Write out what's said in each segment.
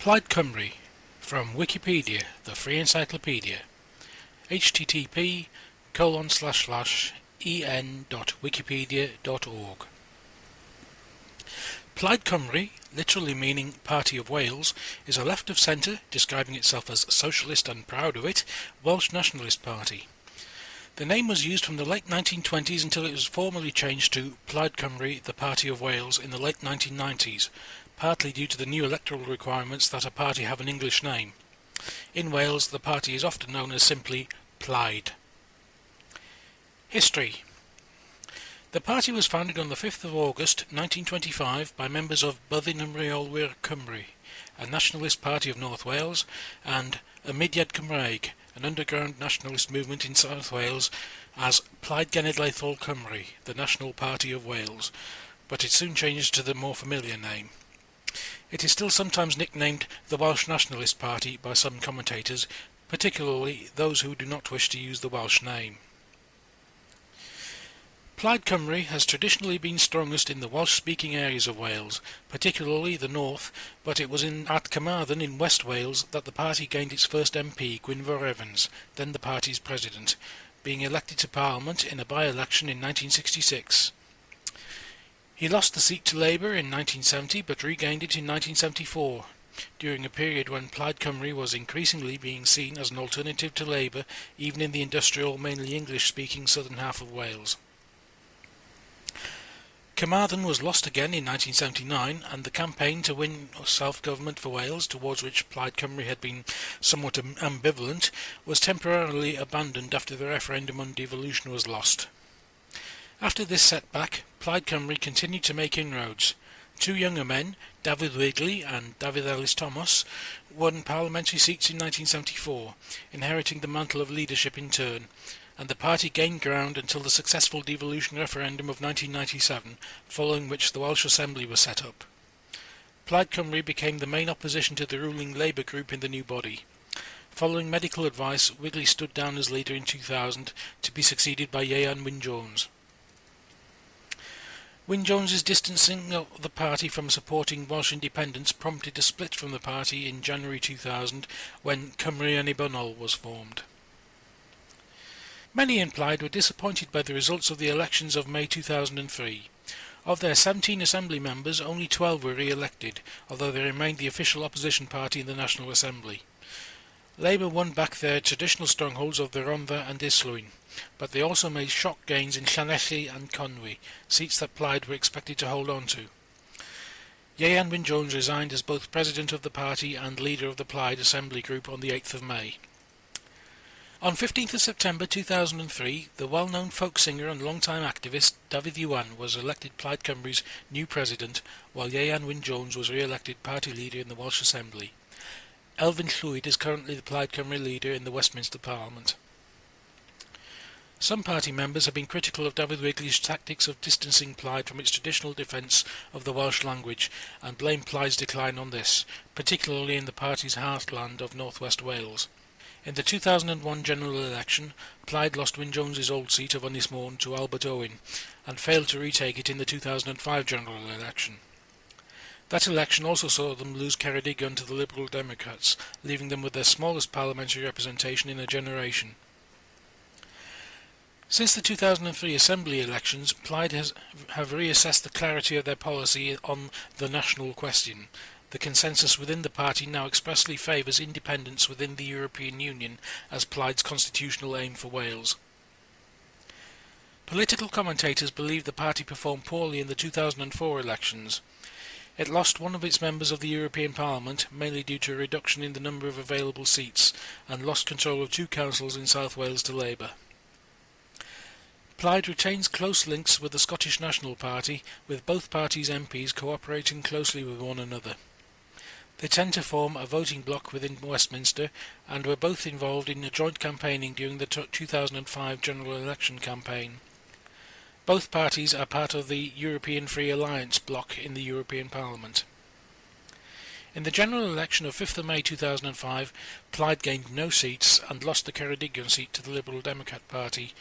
Plaid Cymru, from Wikipedia, the free encyclopedia. http://en.wikipedia.org. Plaid Cymru, literally meaning Party of Wales, is a left-of-centre, describing itself as socialist and proud of it, Welsh nationalist party. The name was used from the late 1920s until it was formally changed to Plaid Cymru, the Party of Wales, in the late 1990s, partly due to the new electoral requirements that a party have an English name. In Wales, the party is often known as simply Plaid. History. The party was founded on the 5th of August 1925 by members of Byddin Ymreolwyr Cymru, a nationalist party of North Wales, and y Mudiad Cymraeg, an underground nationalist movement in South Wales, as Plaid Genedlaethol Cymru, the National Party of Wales, but it soon changed to the more familiar name. It is still sometimes nicknamed the Welsh Nationalist Party by some commentators, particularly those who do not wish to use the Welsh name. Plaid Cymru has traditionally been strongest in the Welsh-speaking areas of Wales, particularly the north, but it was at Carmarthen in West Wales that the party gained its first MP, Gwynfor Evans, then the party's president, being elected to Parliament in a by-election in 1966. He lost the seat to Labour in 1970 but regained it in 1974, during a period when Plaid Cymru was increasingly being seen as an alternative to Labour even in the industrial, mainly English-speaking southern half of Wales. Carmarthen was lost again in 1979, and the campaign to win self-government for Wales, towards which Plaid Cymru had been somewhat ambivalent, was temporarily abandoned after the referendum on devolution was lost. After this setback, Plaid Cymru continued to make inroads. Two younger men, David Wigley and David Ellis Thomas, won parliamentary seats in 1974, inheriting the mantle of leadership in turn, and the party gained ground until the successful devolution referendum of 1997, following which the Welsh Assembly was set up. Plaid Cymru became the main opposition to the ruling Labour group in the new body. Following medical advice, Wigley stood down as leader in 2000 to be succeeded by Ieuan Wyn-Jones. Wyn-Jones's distancing of the party from supporting Welsh independence prompted a split from the party in January 2000 when Cymru Annibynnol was formed. Many in Plaid were disappointed by the results of the elections of May 2003. Of their 17 Assembly members, only 12 were re-elected, although they remained the official opposition party in the National Assembly. Labour won back their traditional strongholds of the Rhondda and Islwyn, but they also made shock gains in Llanelli and Conwy, seats that Plaid were expected to hold on to. Ieuan Wyn-Jones resigned as both president of the party and leader of the Plaid Assembly Group on the 8th of May. On 15th of September 2003, the well-known folk singer and long-time activist David Iwan was elected Plaid Cymru's new president, while Ieuan Wyn-Jones was re-elected party leader in the Welsh Assembly. Elfyn Llwyd is currently the Plaid Cymru leader in the Westminster Parliament. Some party members have been critical of David Wigley's tactics of distancing Plaid from its traditional defence of the Welsh language and blame Plaid's decline on this, particularly in the party's heartland of North West Wales. In the 2001 general election, Plaid lost Wyn-Jones's old seat of Ynys Môn to Albert Owen, and failed to retake it in the 2005 general election. That election also saw them lose Ceredigion to the Liberal Democrats, leaving them with their smallest parliamentary representation in a generation. Since the 2003 Assembly elections, Plaid have reassessed the clarity of their policy on the national question. The consensus within the party now expressly favours independence within the European Union as Plaid's constitutional aim for Wales. Political commentators believe the party performed poorly in the 2004 elections. It lost one of its members of the European Parliament, mainly due to a reduction in the number of available seats, and lost control of two councils in South Wales to Labour. Plaid retains close links with the Scottish National Party, with both parties' MPs cooperating closely with one another. They tend to form a voting bloc within Westminster, and were both involved in a joint campaigning during the 2005 general election campaign. Both parties are part of the European Free Alliance bloc in the European Parliament. In the general election of 5th of May 2005, Plaid gained no seats and lost the Ceredigion seat to the Liberal Democrat Party,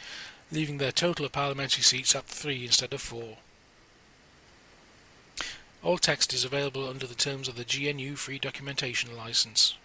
leaving their total of parliamentary seats at 3 instead of 4. All text is available under the terms of the GNU Free Documentation License.